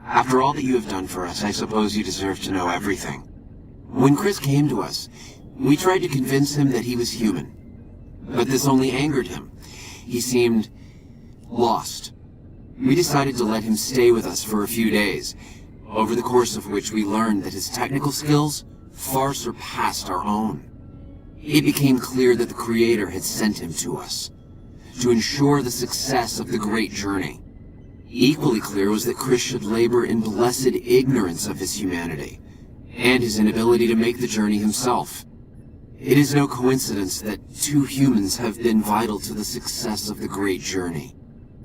After all that you have done for us, I suppose you deserve to know everything. When Chris came to us, we tried to convince him that he was human. But this only angered him. He seemed lost. We decided to let him stay with us for a few days, over the course of which we learned that his technical skills far surpassed our own. It became clear that the Creator had sent him to us, to ensure the success of the great journey. Equally clear was that Chris should labor in blessed ignorance of his humanity, and his inability to make the journey himself. It is no coincidence that two humans have been vital to the success of the great journey.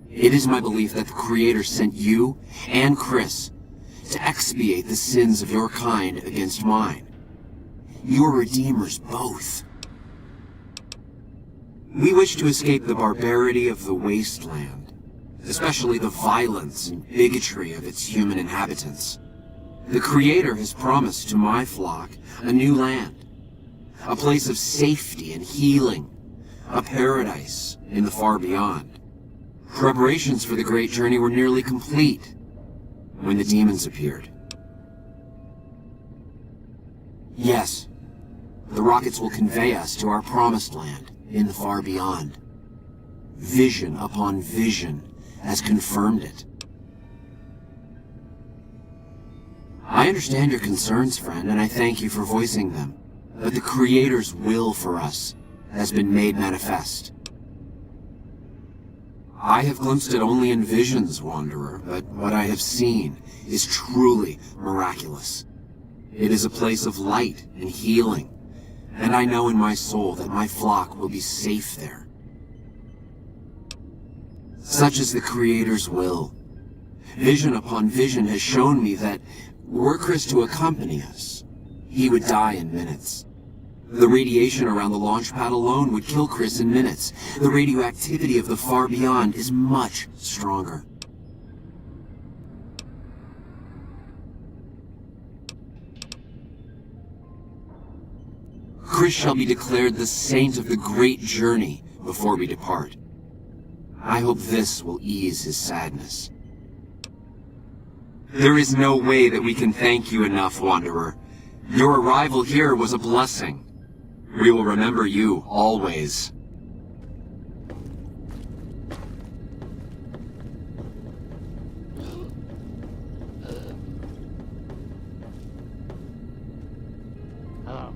It is my belief that the Creator sent you and Chris to expiate the sins of your kind against mine. You are redeemers both. We wish to escape the barbarity of the wasteland, especially the violence and bigotry of its human inhabitants. The Creator has promised to my flock a new land, a place of safety and healing, a paradise in the far beyond. Preparations for the great journey were nearly complete when the demons appeared. Yes, the rockets will convey us to our promised land in the far beyond. Vision upon vision has confirmed it. I understand your concerns, friend, and I thank you for voicing them. But the Creator's will for us has been made manifest. I have glimpsed it only in visions, Wanderer, but what I have seen is truly miraculous. It is a place of light and healing, and I know in my soul that my flock will be safe there. Such is the Creator's will. Vision upon vision has shown me that were Chris to accompany us, he would die in minutes. The radiation around the launch pad alone would kill Chris in minutes. The radioactivity of the far beyond is much stronger. Chris shall be declared the saint of the great journey before we depart. I hope this will ease his sadness. There is no way that we can thank you enough, Wanderer. Your arrival here was a blessing. We will remember you always. Hello.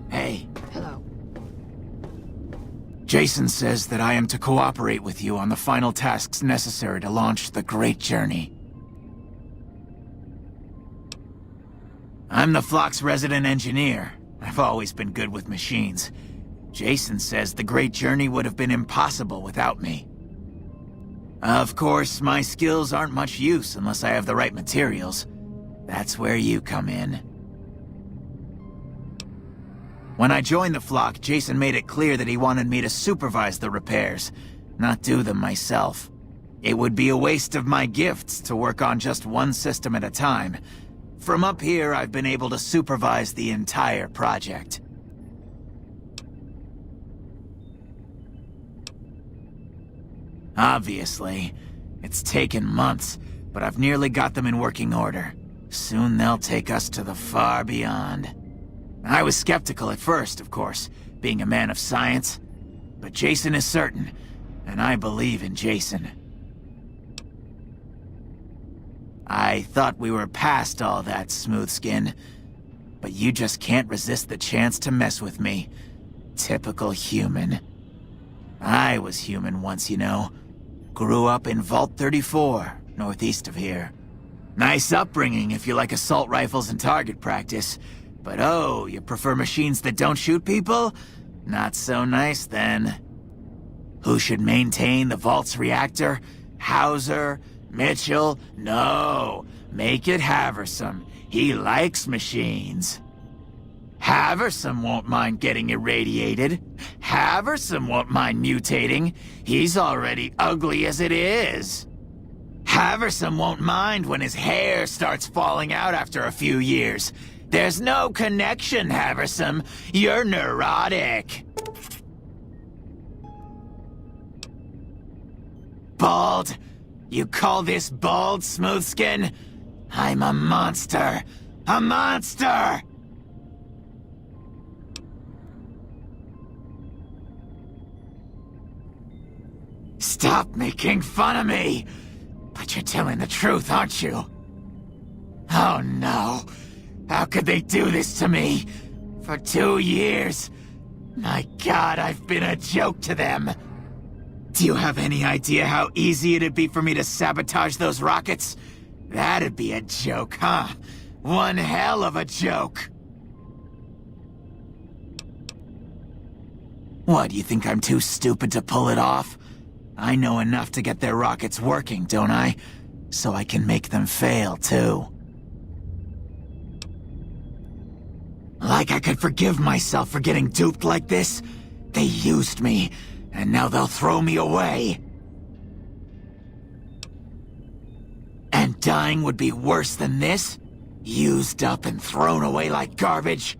Hey. Hello. Jason says that I am to cooperate with you on the final tasks necessary to launch the Great Journey. I'm the flock's resident engineer. I've always been good with machines. Jason says the Great Journey would have been impossible without me. Of course, my skills aren't much use unless I have the right materials. That's where you come in. When I joined the flock, Jason made it clear that he wanted me to supervise the repairs, not do them myself. It would be a waste of my gifts to work on just one system at a time. From up here, I've been able to supervise the entire project. Obviously, it's taken months, but I've nearly got them in working order. Soon they'll take us to the far beyond. I was skeptical at first, of course, being a man of science, but Jason is certain, and I believe in Jason. I thought we were past all that, Smoothskin, but you just can't resist the chance to mess with me. Typical human. I was human once, you know. Grew up in Vault 34, northeast of here. Nice upbringing if you like assault rifles and target practice. But oh, you prefer machines that don't shoot people? Not so nice then. Who should maintain the Vault's reactor? Hauser? Mitchell? No. Make it Haversam. He likes machines. Haversam won't mind getting irradiated. Haversam won't mind mutating. He's already ugly as it is. Haversam won't mind when his hair starts falling out after a few years. There's no connection, Haversam. You're neurotic. Ball bald? You call this bald, Smoothskin? I'm a monster! A monster! Stop making fun of me! But you're telling the truth, aren't you? Oh no! How could they do this to me? For 2 years? My God, I've been a joke to them! Do you have any idea how easy it'd be for me to sabotage those rockets? That'd be a joke, huh? One hell of a joke! What, you think I'm too stupid to pull it off? I know enough to get their rockets working, don't I? So I can make them fail, too. Like I could forgive myself for getting duped like this? They used me, and now they'll throw me away. And dying would be worse than this? Used up and thrown away like garbage?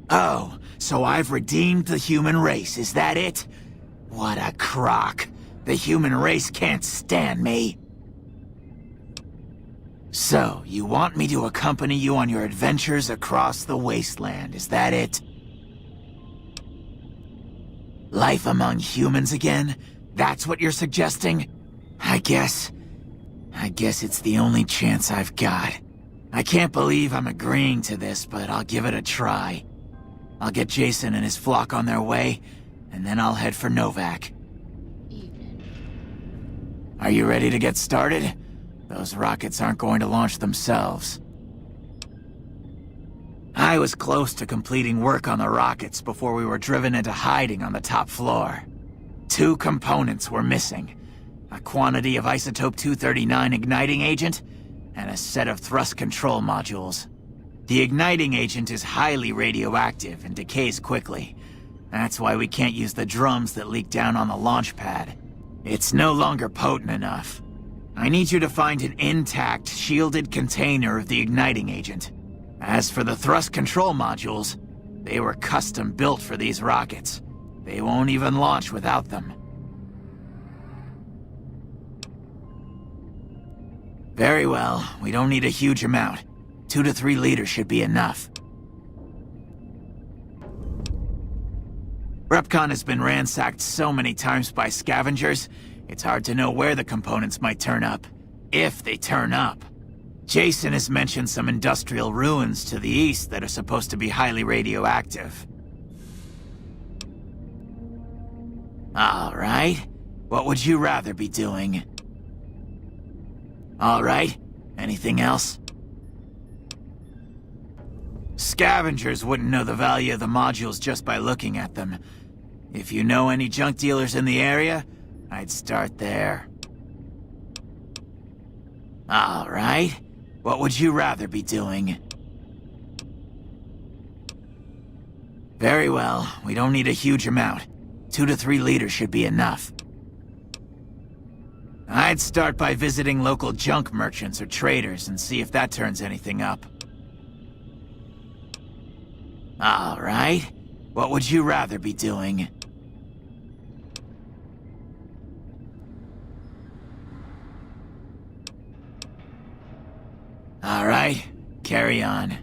Oh, so I've redeemed the human race, is that it? What a crock. The human race can't stand me. So, you want me to accompany you on your adventures across the wasteland, is that it? Life among humans again? That's what you're suggesting? I guess it's the only chance I've got. I can't believe I'm agreeing to this, but I'll give it a try. I'll get Jason and his flock on their way, and then I'll head for Novak. Evening. Are you ready to get started? Those rockets aren't going to launch themselves. I was close to completing work on the rockets before we were driven into hiding on the top floor. 2 components were missing. A quantity of isotope 239 igniting agent, and a set of thrust control modules. The igniting agent is highly radioactive and decays quickly. That's why we can't use the drums that leak down on the launch pad. It's no longer potent enough. I need you to find an intact, shielded container of the igniting agent. As for the thrust control modules, they were custom built for these rockets. They won't even launch without them. Very well, we don't need a huge amount. 2 to 3 liters should be enough. Repcon has been ransacked so many times by scavengers, it's hard to know where the components might turn up. If they turn up. Jason has mentioned some industrial ruins to the east that are supposed to be highly radioactive. All right. What would you rather be doing? All right. Anything else? Scavengers wouldn't know the value of the modules just by looking at them. If you know any junk dealers in the area, I'd start there. All right. What would you rather be doing? Very well. We don't need a huge amount. 2 to 3 liters should be enough. I'd start by visiting local junk merchants or traders and see if that turns anything up. All right. What would you rather be doing? All right. Carry on.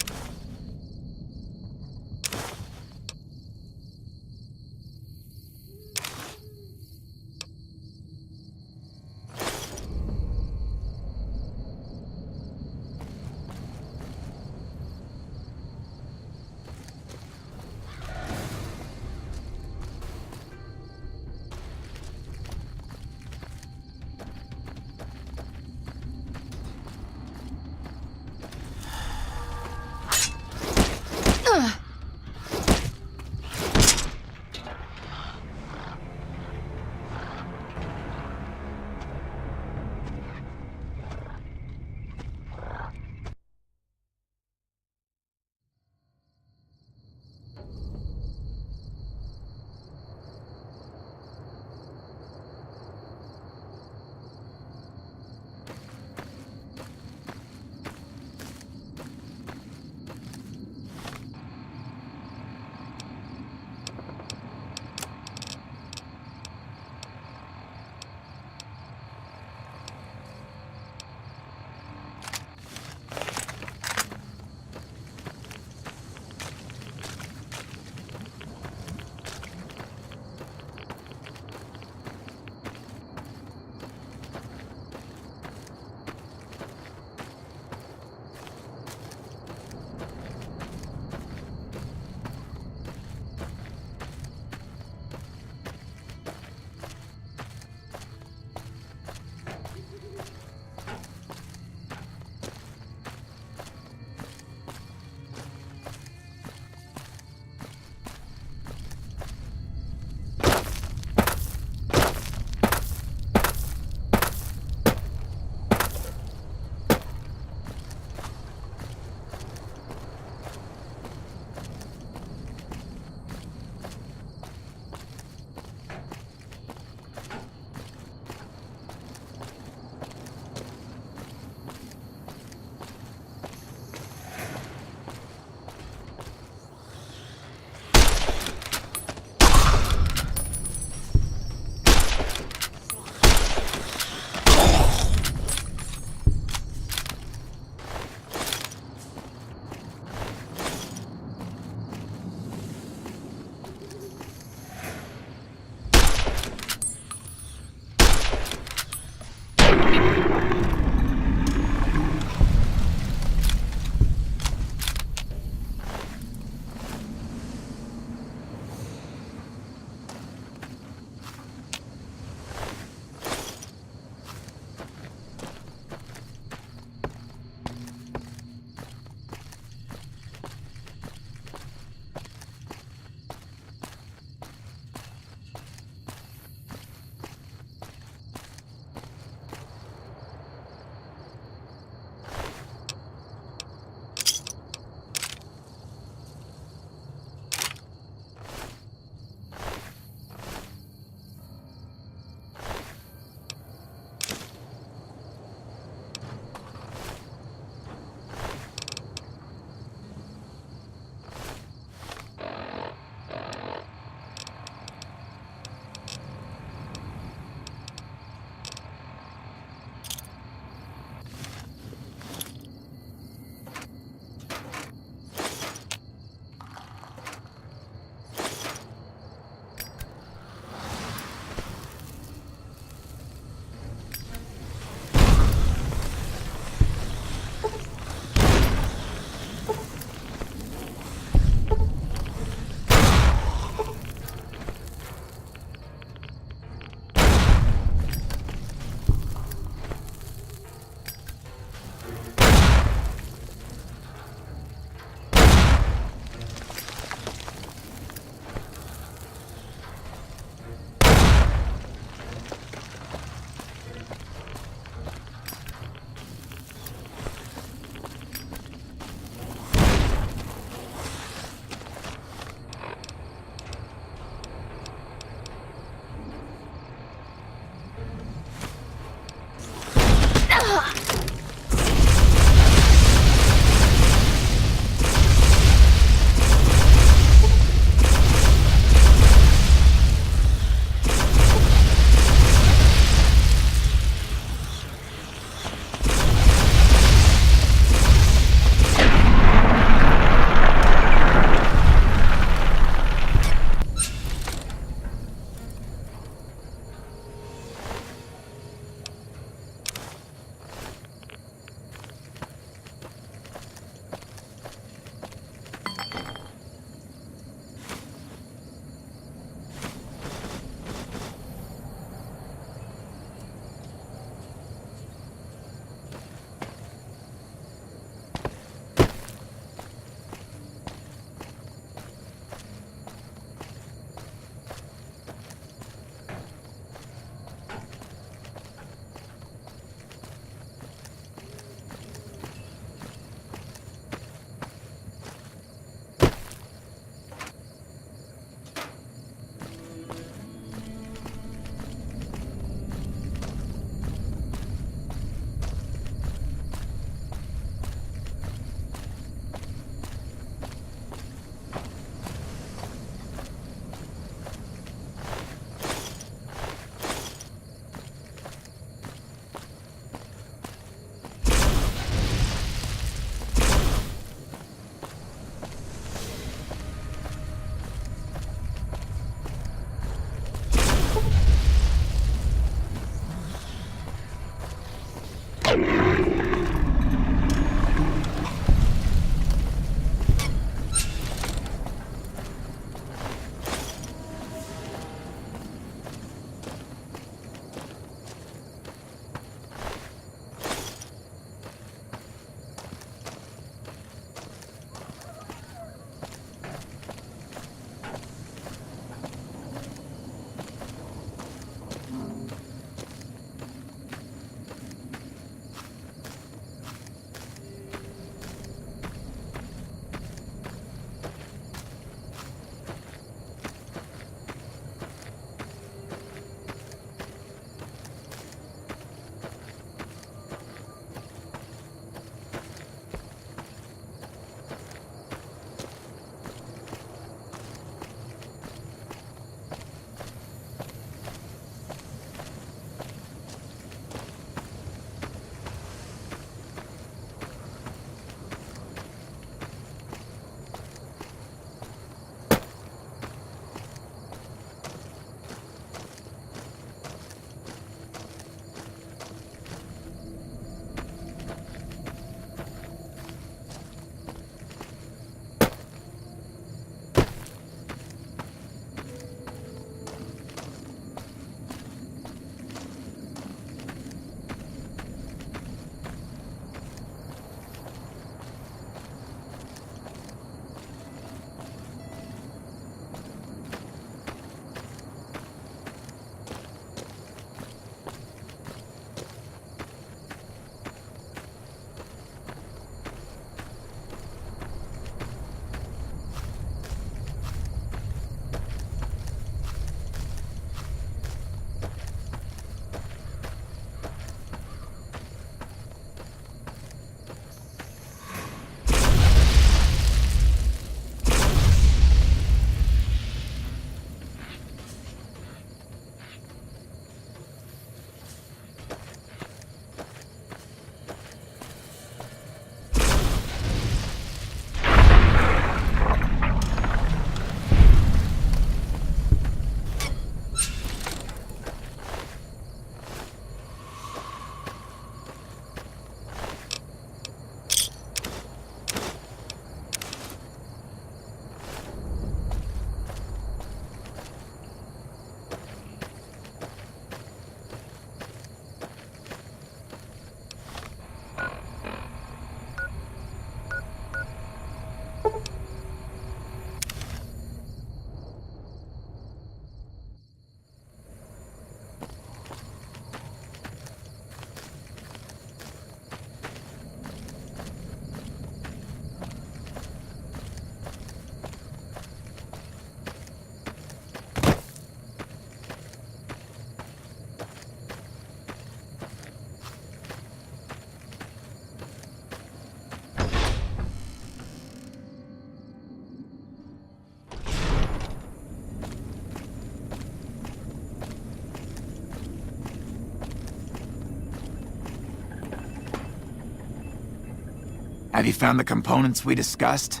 Have you found the components we discussed?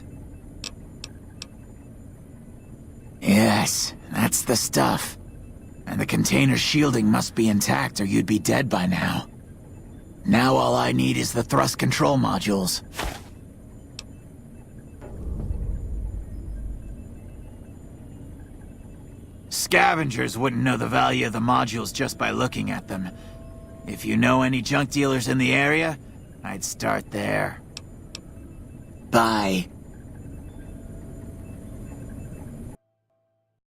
Yes, that's the stuff. And the container's shielding must be intact or you'd be dead by now. Now all I need is the thrust control modules. Scavengers wouldn't know the value of the modules just by looking at them. If you know any junk dealers in the area, I'd start there. Bye.